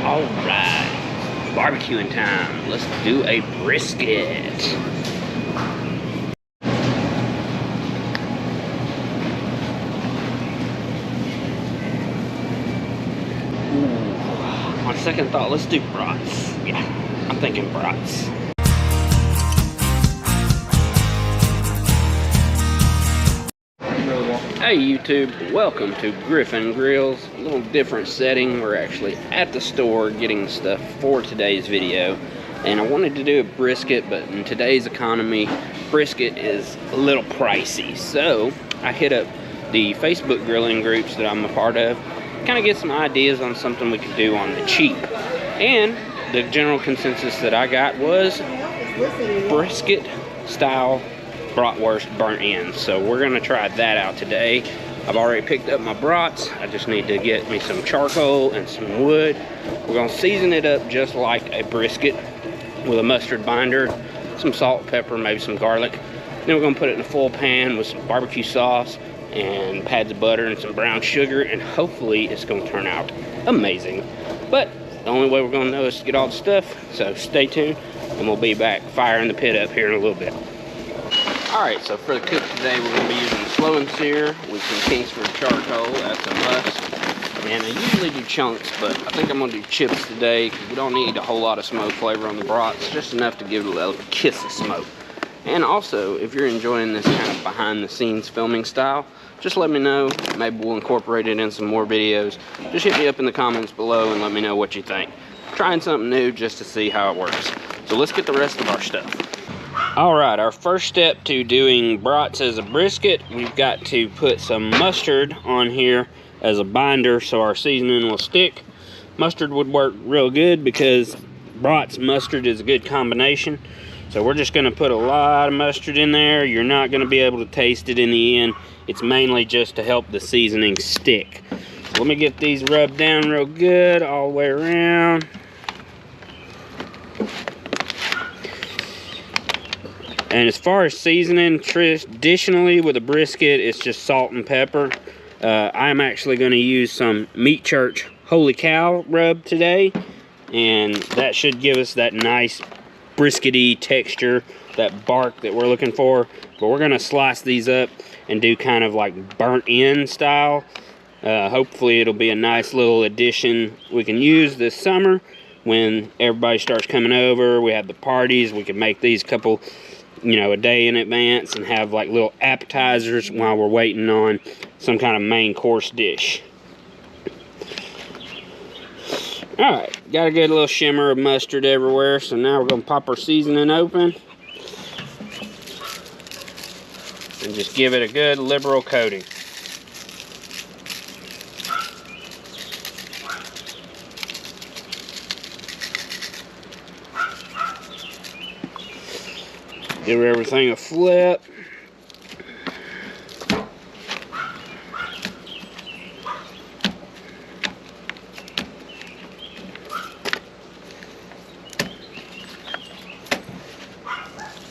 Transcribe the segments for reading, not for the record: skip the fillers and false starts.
Alright, barbecuing time. Let's do a brisket. Ooh, on second thought, let's do brats. Yeah, I'm thinking brats. Hey YouTube, welcome to Griffin Grills. A little different setting. We're actually at the store getting stuff for today's video. And I wanted to do a brisket, but in today's economy, brisket is a little pricey. So I hit up the Facebook grilling groups that I'm a part of, kind of get some ideas on something we could do on the cheap. And the general consensus that I got was brisket style bratwurst burnt ends. So we're gonna try that out today. I've already picked up my brats. I just need to get me some charcoal and some wood. We're gonna season it up just like a brisket with a mustard binder, some salt, pepper, maybe some garlic. Then we're gonna put it in a full pan with some barbecue sauce and pads of butter and some brown sugar, and hopefully it's gonna turn out amazing. But the only way we're gonna know is to get all the stuff, so stay tuned and we'll be back firing the pit up here in a little bit. Alright, so for the cook today, we're going to be using slow and sear with some Kingsford charcoal. That's a must. And I usually do chunks, but I think I'm going to do chips today because we don't need a whole lot of smoke flavor on the brats, just enough to give it a little kiss of smoke. And also, if you're enjoying this kind of behind the scenes filming style, just let me know. Maybe we'll incorporate it in some more videos. Just hit me up in the comments below and let me know what you think. Trying something new just to see how it works. So let's get the rest of our stuff. Alright, our first step to doing brats as a brisket, we've got to put some mustard on here as a binder so our seasoning will stick. Mustard would work real good because brats mustard is a good combination. So we're just going to put a lot of mustard in there. You're not going to be able to taste it in the end. It's mainly just to help the seasoning stick. So let me get these rubbed down real good all the way around. And as far as seasoning, traditionally with a brisket, it's just salt and pepper. I'm actually going to use some Meat Church Holy Cow rub today. And that should give us that nice briskety texture, that bark that we're looking for. But we're going to slice these up and do kind of like burnt end style. Hopefully it'll be a nice little addition we can use this summer when everybody starts coming over. We have the parties. We can make these couple, a day in advance and have like little appetizers while we're waiting on some kind of main course dish. Alright, got a good little shimmer of mustard everywhere, so now we're going to pop our seasoning open and just give it a good liberal coating. Give everything a flip.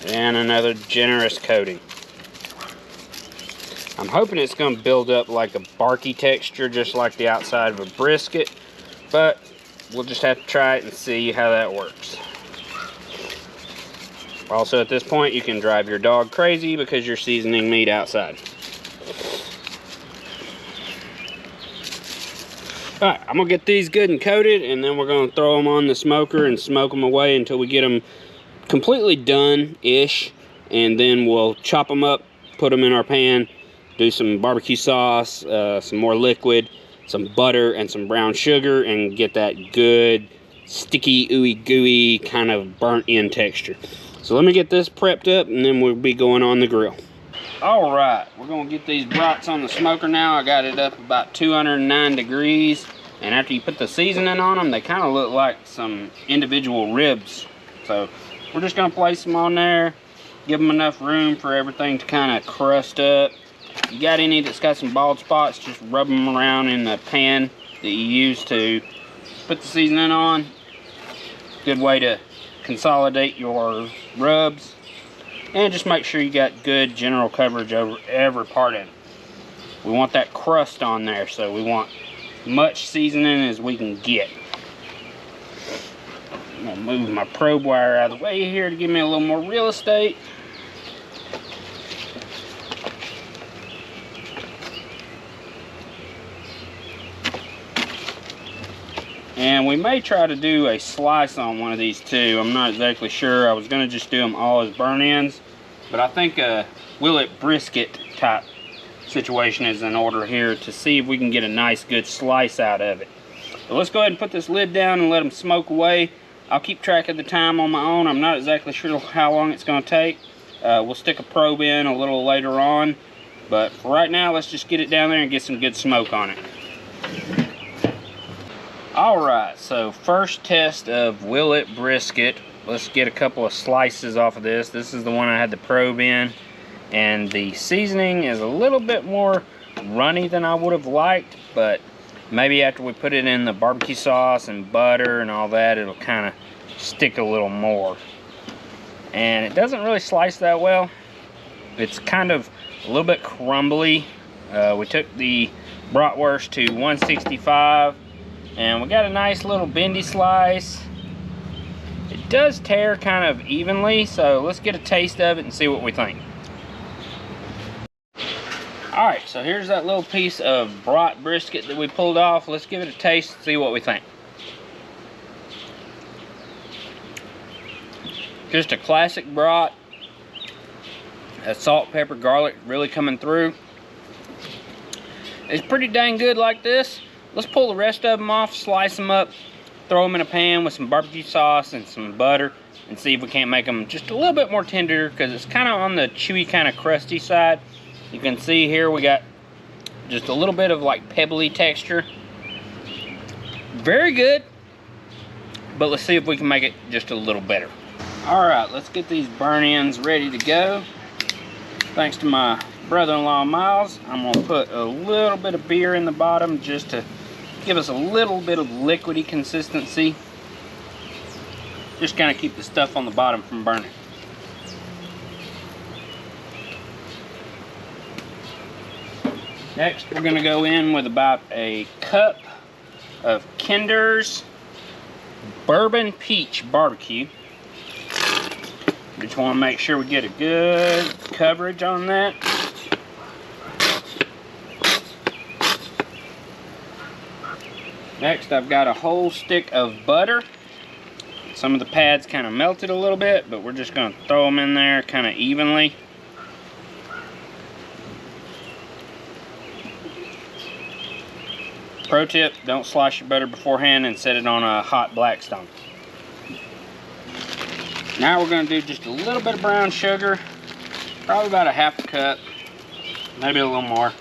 And another generous coating. I'm hoping it's going to build up like a barky texture, just like the outside of a brisket, but we'll just have to try it and see how that works. Also, at this point, you can drive your dog crazy because you're seasoning meat outside. Alright, I'm going to get these good and coated, and then we're going to throw them on the smoker and smoke them away until we get them completely done-ish. And then we'll chop them up, put them in our pan, do some barbecue sauce, some more liquid, some butter, and some brown sugar, and get that good, sticky, ooey gooey kind of burnt end texture. So let me get this prepped up and then we'll be going on the grill. Alright, we're going to get these brats on the smoker now. I got it up about 209 degrees. And after you put the seasoning on them, they kind of look like some individual ribs. So we're just going to place them on there. Give them enough room for everything to kind of crust up. If you got any that's got some bald spots, just rub them around in the pan that you use to put the seasoning on. Good way to consolidate your rubs, and just make sure you got good general coverage over every part of it. We want that crust on there, so we want much seasoning as we can get. I'm gonna move my probe wire out of the way here to give me a little more real estate. And we may try to do a slice on one of these too. I'm not exactly sure. I was gonna just do them all as burn ends, but I think a Willet brisket type situation is in order here to see if we can get a nice good slice out of it. So let's go ahead and put this lid down and let them smoke away. I'll keep track of the time on my own. I'm not exactly sure how long it's gonna take. We'll stick a probe in a little later on, but for right now, let's just get it down there and get some good smoke on it. Alright, so first test of Willet brisket. Let's get a couple of slices off of this. This is the one I had the probe in, and the seasoning is a little bit more runny than I would have liked, but maybe after we put it in the barbecue sauce and butter and all that, it'll kind of stick a little more. And it doesn't really slice that well. It's kind of a little bit crumbly. We took the bratwurst to 165. And we got a nice little bendy slice. It does tear kind of evenly, so let's get a taste of it and see what we think. Alright, so here's that little piece of Brat brisket that we pulled off. Let's give it a taste and see what we think. Just a classic Brat. That salt, pepper, garlic really coming through. It's pretty dang good like this. Let's pull the rest of them off, slice them up, throw them in a pan with some barbecue sauce and some butter, and see if we can't make them just a little bit more tender, because it's kind of on the chewy, kind of crusty side. You can see here we got just a little bit of like pebbly texture. Very good, but let's see if we can make it just a little better. Alright, let's get these burn ends ready to go. Thanks to my brother-in-law Miles, I'm going to put a little bit of beer in the bottom just to give us a little bit of liquidy consistency. Just kind of keep the stuff on the bottom from burning. Next, we're going to go in with about a cup of Kinder's Bourbon Peach Barbecue. Just want to make sure we get a good coverage on that. Next, I've got a whole stick of butter. Some of the pads kind of melted a little bit, but we're just going to throw them in there kind of evenly. Pro tip, don't slice your butter beforehand and set it on a hot Blackstone. Now we're going to do just a little bit of brown sugar, probably about a half a cup, maybe a little more.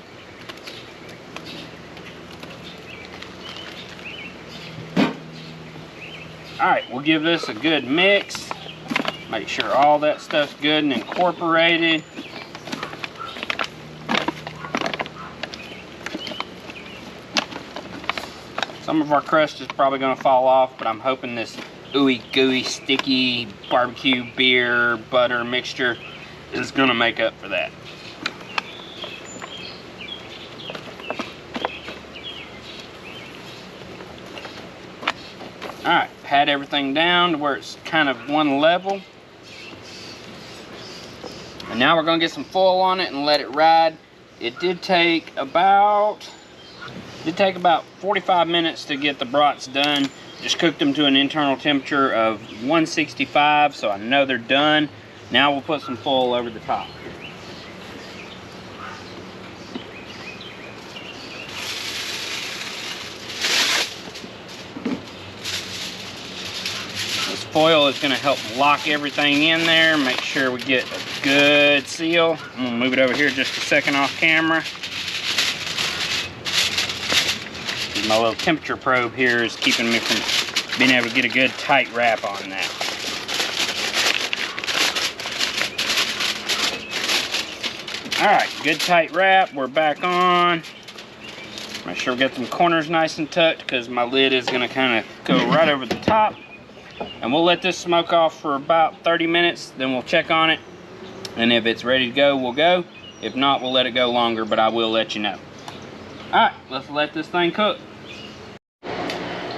Alright, we'll give this a good mix. Make sure all that stuff's good and incorporated. Some of our crust is probably going to fall off, but I'm hoping this ooey gooey sticky barbecue beer butter mixture is going to make up for that. Alright, pat everything down to where it's kind of one level. And now we're going to get some foil on it and let it ride. It did take about 45 minutes to get the brats done. Just cooked them to an internal temperature of 165, so I know they're done. Now we'll put some foil over the top. Foil is going to help lock everything in there, make sure we get a good seal. I'm going to move it over here just a second off camera. My little temperature probe here is keeping me from being able to get a good tight wrap on that. Alright, good tight wrap. We're back on. Make sure we got them corners nice and tucked, because my lid is going to kind of go right over the top. And we'll let this smoke off for about 30 minutes, then we'll check on it. And if it's ready to go, we'll go. If not, we'll let it go longer, but I will let you know. Alright, let's let this thing cook.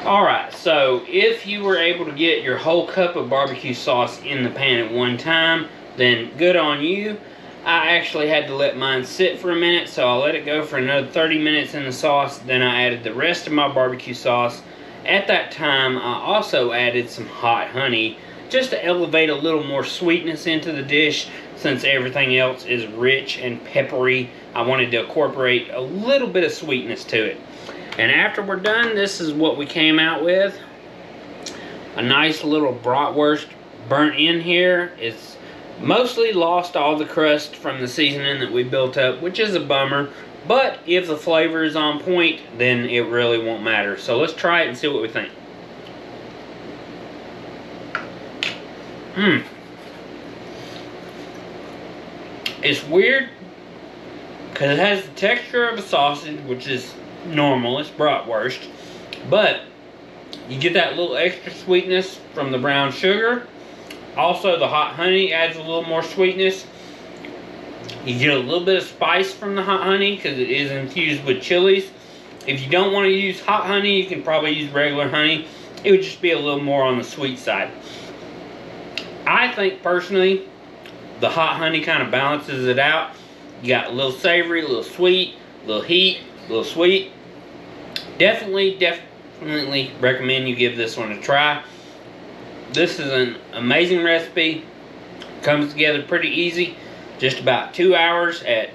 Alright, so if you were able to get your whole cup of barbecue sauce in the pan at one time, then good on you. I actually had to let mine sit for a minute, so I let it go for another 30 minutes in the sauce. Then I added the rest of my barbecue sauce. At that time, I also added some hot honey, just to elevate a little more sweetness into the dish. Since everything else is rich and peppery, I wanted to incorporate a little bit of sweetness to it. And after we're done, this is what we came out with. A nice little bratwurst burnt in here. It's mostly lost all the crust from the seasoning that we built up, which is a bummer. But if the flavor is on point, then it really won't matter. So let's try it and see what we think. It's weird because it has the texture of a sausage, which is normal, it's bratwurst, but you get that little extra sweetness from the brown sugar. Also, the hot honey adds a little more sweetness. You get a little bit of spice from the hot honey because it is infused with chilies. If you don't want to use hot honey, you can probably use regular honey. It would just be a little more on the sweet side. I think personally the hot honey kind of balances it out. You got a little savory, a little sweet, a little heat, a little sweet. Definitely recommend you give this one a try. This is an amazing recipe. Comes together pretty easy. Just about 2 hours at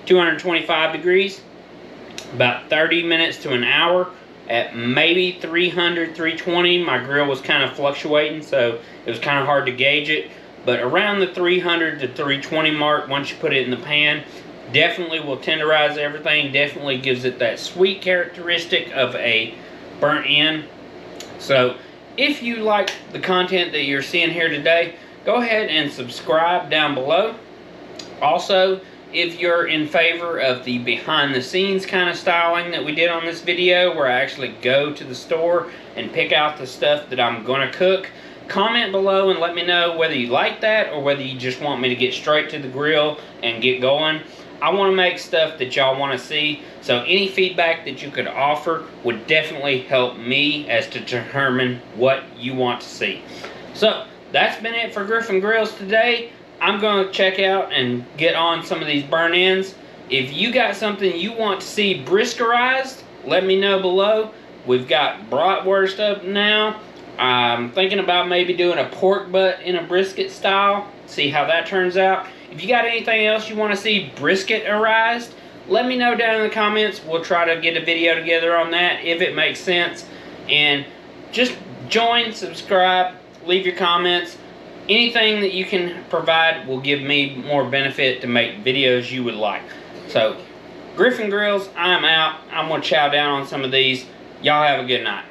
225 degrees. About 30 minutes to an hour at maybe 300, 320. My grill was kind of fluctuating, so it was kind of hard to gauge it. But around the 300 to 320 mark, once you put it in the pan, definitely will tenderize everything. Definitely gives it that sweet characteristic of a burnt end. So if you like the content that you're seeing here today, go ahead and subscribe down below. Also, if you're in favor of the behind the scenes kind of styling that we did on this video, where I actually go to the store and pick out the stuff that I'm going to cook, comment below and let me know whether you like that or whether you just want me to get straight to the grill and get going. I want to make stuff that y'all want to see, so any feedback that you could offer would definitely help me as to determine what you want to see. So that's been it for Griffin Grills today. I'm going to check out and get on some of these burnt ends. If you got something you want to see briskerized, let me know below. We've got bratwurst up now. I'm thinking about maybe doing a pork butt in a brisket style. See how that turns out. If you got anything else you want to see brisket-arized, let me know down in the comments. We'll try to get a video together on that if it makes sense. And just join, subscribe, leave your comments. Anything that you can provide will give me more benefit to make videos you would like. So, Griffin Grills, I'm out. I'm going to chow down on some of these. Y'all have a good night.